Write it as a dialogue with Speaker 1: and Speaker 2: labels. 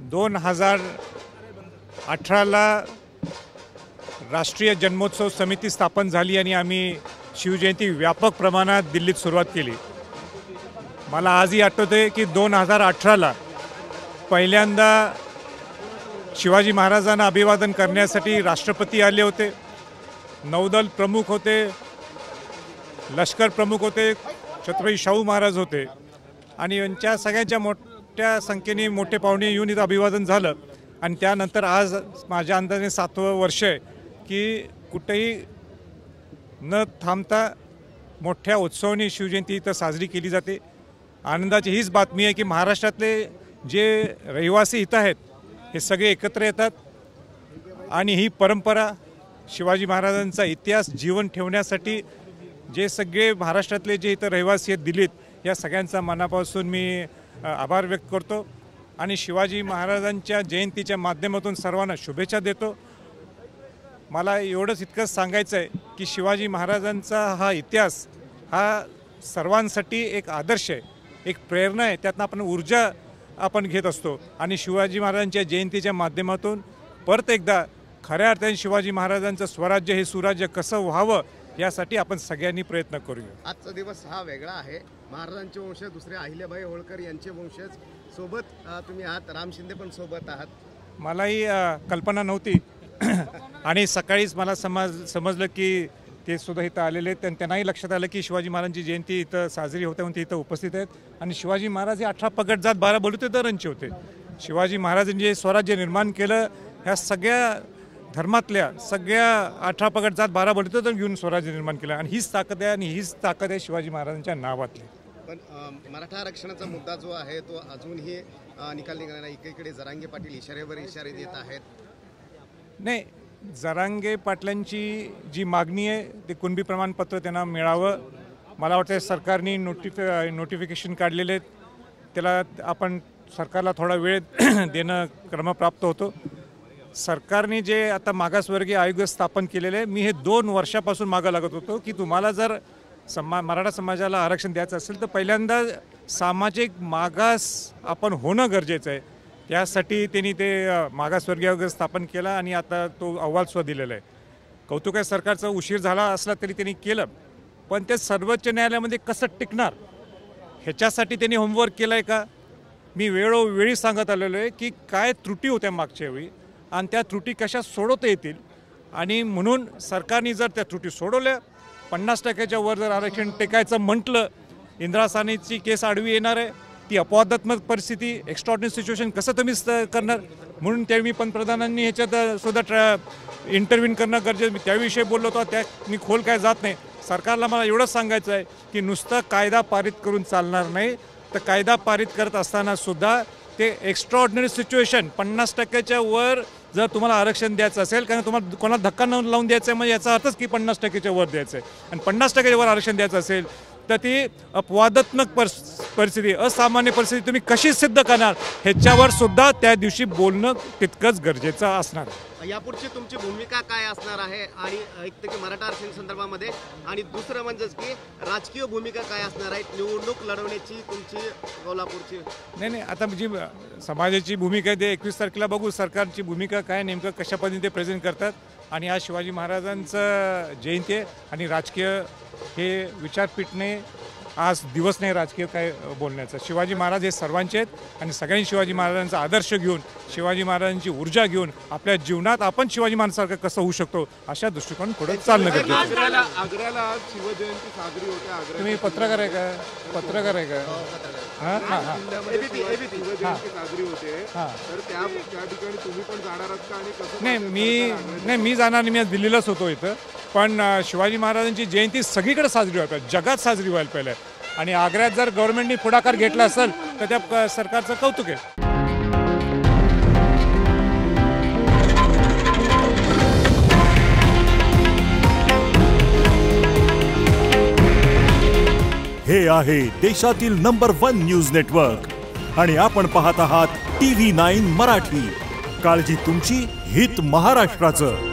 Speaker 1: 2018ला राष्ट्रीय जन्मोत्सव समिती स्थापन झाली आणि आम्ही शिवजयंती व्यापक प्रमाणात दिल्लीत सुरुवात केली। मला आजही आठवते की 2018ला पहिल्यांदा शिवाजी महाराजांना अभिवादन करण्यासाठी राष्ट्रपती आले होते, नौदल प्रमुख होते, लष्कर प्रमुख होते, छत्रपती शाहू महाराज होते आणि यांच्या सगळ्यांच्या मोठ्या संख्येने मोठे पाहुणे येऊन इथं अभिवादन झालं। आणि त्यानंतर आज माझ्या अंदाजाने 7वं वर्ष आहे की कुठेही न थांबता मोठ्या उत्सवाने शिवजयंती इथं साजरी केली जाते। आनंदाची हीच बातमी आहे की महाराष्ट्रातले जे रहिवासी इथं आहेत हे सगळे एकत्र येतात आणि ही परंपरा शिवाजी महाराजांचा इतिहास जीवन ठेवण्यासाठी जे सगळे महाराष्ट्रातले जे इथं रहिवासी आहेत दिल्लीत, या सगळ्यांचा मनापासून मी आभार व्यक्त करतो आणि शिवाजी महाराजांच्या जयंतीच्या माध्यमातून सर्वांना शुभेच्छा देतो। मला एवढंच इतकंच सांगायचं आहे की शिवाजी महाराजांचा हा इतिहास हा सर्वांसाठी एक आदर्श आहे, एक प्रेरणा आहे, त्यातनं आपण ऊर्जा आपण घेत असतो आणि शिवाजी महाराजांच्या जयंतीच्या माध्यमातून परत एकदा खऱ्या अर्थाने शिवाजी महाराजांचं स्वराज्य हे सुराज्य कसं व्हावं यासाठी आपण सगळ्यांनी प्रयत्न करूया।
Speaker 2: आजचा दिवस हा वेगळा आहे। महाराजांचे वंशज दुसरे अहिल्याबाई होळकर यांचे वंशज सोबत तुम्ही आहात, राम शिंदे पण सोबत आहात।
Speaker 1: मलाही कल्पना नव्हती आणि सकाळीच मला समजलं की ते सुद्धा इथं आलेले आहेत आणि त्यांनाही लक्षात आलं की शिवाजी महाराजांची जयंती इथं साजरी होते म्हणून ते इथं उपस्थित आहेत। आणि शिवाजी महाराज हे 18 पगड जात 12 बलुतेदारांचे होते। शिवाजी महाराजांनी जे स्वराज्य निर्माण केलं ह्या सगळ्या धर्मातल्या सगळ्या 18 पगड जात 12 बलुतेदार घेऊन स्वराज्य निर्माण केलं आणि हीच ताकद आहे आणि हीच ताकद आहे शिवाजी महाराजांच्या नावातली।
Speaker 2: पण मराठा आरक्षणाचा मुद्दा जो आहे तो अजूनही निकाल निघाला नाही। एकीकडे जरांगे पाटील इशाऱ्यावर इशारे देत आहेत।
Speaker 1: नाही, जरांगे पाटलांची जी मागणी आहे ते कुणबी प्रमाणपत्र त्यांना मिळावं, मला वाटतं सरकारने नोटिफिकेशन काढलेले आहेत, त्याला आपण सरकारला थोडा वेळ देणं क्रमप्राप्त होतो। सरकारने जे आता मागासवर्गीय आयोग स्थापन केलेले आहे, मी हे 2 वर्षापासून मागं लागत होतो की तुम्हाला जर मराठा समाजाला आरक्षण द्यायचं असेल तर पहिल्यांदा सामाजिक मागास आपण होणं गरजेचं आहे। त्यासाठी त्यांनी ते मागासवर्गीय आयोग स्थापन केला आणि आता तो अहवाल सुद्धा दिलेला आहे। कौतुक आहे सरकारचा, उशीर झाला असला तरी त्यांनी केलं, पण ते सर्वोच्च न्यायालयामध्ये कसं टिकणार ह्याच्यासाठी त्यांनी होमवर्क केलं आहे का? मी वेळोवेळी सांगत आलेलो आहे की काय त्रुटी होत्या मागच्या वेळी आणि त्या त्रुटी कशा सोडवता येतील आणि म्हणून सरकारने जर त्या त्रुटी सोडवल्या, 50% वर जर आरक्षण टेकायचं म्हटलं, इंदिरा साहनीची केस आडवी येणार आहे, ती अपवादात्मक परिस्थिती एक्स्ट्रॉर्डिनरी सिच्युएशन कसं तुम्ही करणार, म्हणून त्यावेळी मी पंतप्रधानांनी ह्याच्यात सुद्धा इंटरव्ह्यू करणं गरजेचं, मी त्याविषयी बोललो होतो, त्या मी खोल काय जात नाही। सरकारला मला एवढंच सांगायचं आहे की नुसतं कायदा पारित करून चालणार नाही, तर कायदा पारित करत असताना सुद्धा ते एक्स्ट्रॉर्डिनरी सिच्युएशन 50% वर जर तुम्हाला आरक्षण द्यायचं असेल, कारण तुम्हाला कोणाला धक्का न लावून द्यायचं आहे म्हणजे याचा अर्थच की 50% वर द्यायचं आहे आणि 50% वर आरक्षण द्यायचं असेल तर ती अपवादात्मक परिस्थिती, असामान्य परिस्थिती तुम्ही कशी सिद्ध करणार ह्याच्यावर सुद्धा त्या दिवशी बोलणं तितकंच गरजेचं असणार।
Speaker 2: यापुढची तुमची भूमिका काय असणार आहे आणि एक तर की मराठा आरक्षण संदर्भामध्ये आणि दुसरं म्हणजेच की राजकीय भूमिका काय असणार आहे निवडणूक लढवण्याची तुमची कोल्हापूरची?
Speaker 1: नाही, आता जी समाजाची भूमिका आहे ते 21 तारखेला बघू, सरकारची भूमिका काय नेमकं कशा पद्धतीने ते प्रेझेंट करतात। आणि आज शिवाजी महाराजांचं जयंती आहे आणि राजकीय हे विचारपीठने आज दिवस नाही राजकीय काय बोलण्याचा। शिवाजी महाराज हे सर्वांचे आहेत आणि सगळ्यांनी शिवाजी महाराजांचा आदर्श घेऊन, शिवाजी महाराजांची ऊर्जा घेऊन आपल्या जीवनात आपण शिवाजी महाराजांसारखं कसं होऊ शकतो अशा दृष्टिकोन पुढे चालणं गरजेचं आहे।
Speaker 3: आग्र्याला शिवजयंती साजरी होते।
Speaker 1: तुम्ही पत्रकार आहे का? पत्रकार आहे का? हां हां हां
Speaker 3: शिवजयंती साजरी होते, तर त्या ठिकाणी तुम्ही पण जाणार आहात का आणि कसं?
Speaker 1: नाही, मी जाणार नाही, मी आज दिल्लीलाच होतो इथं, पण शिवाजी महाराजांची जयंती सगळीकडे साजरी व्हायला पाहिजे, जगात साजरी व्हायला पाहिजे आणि आग्र्यात जर गव्हर्नमेंटने पुढाकार घेतला असेल तर त्या सरकारचं कौतुक आहे।
Speaker 4: हे आहे देशातील नंबर 1 न्यूज नेटवर्क आणि आपण पाहत आहात TV9 मराठी। काळजी तुमची, हित महाराष्ट्राचं।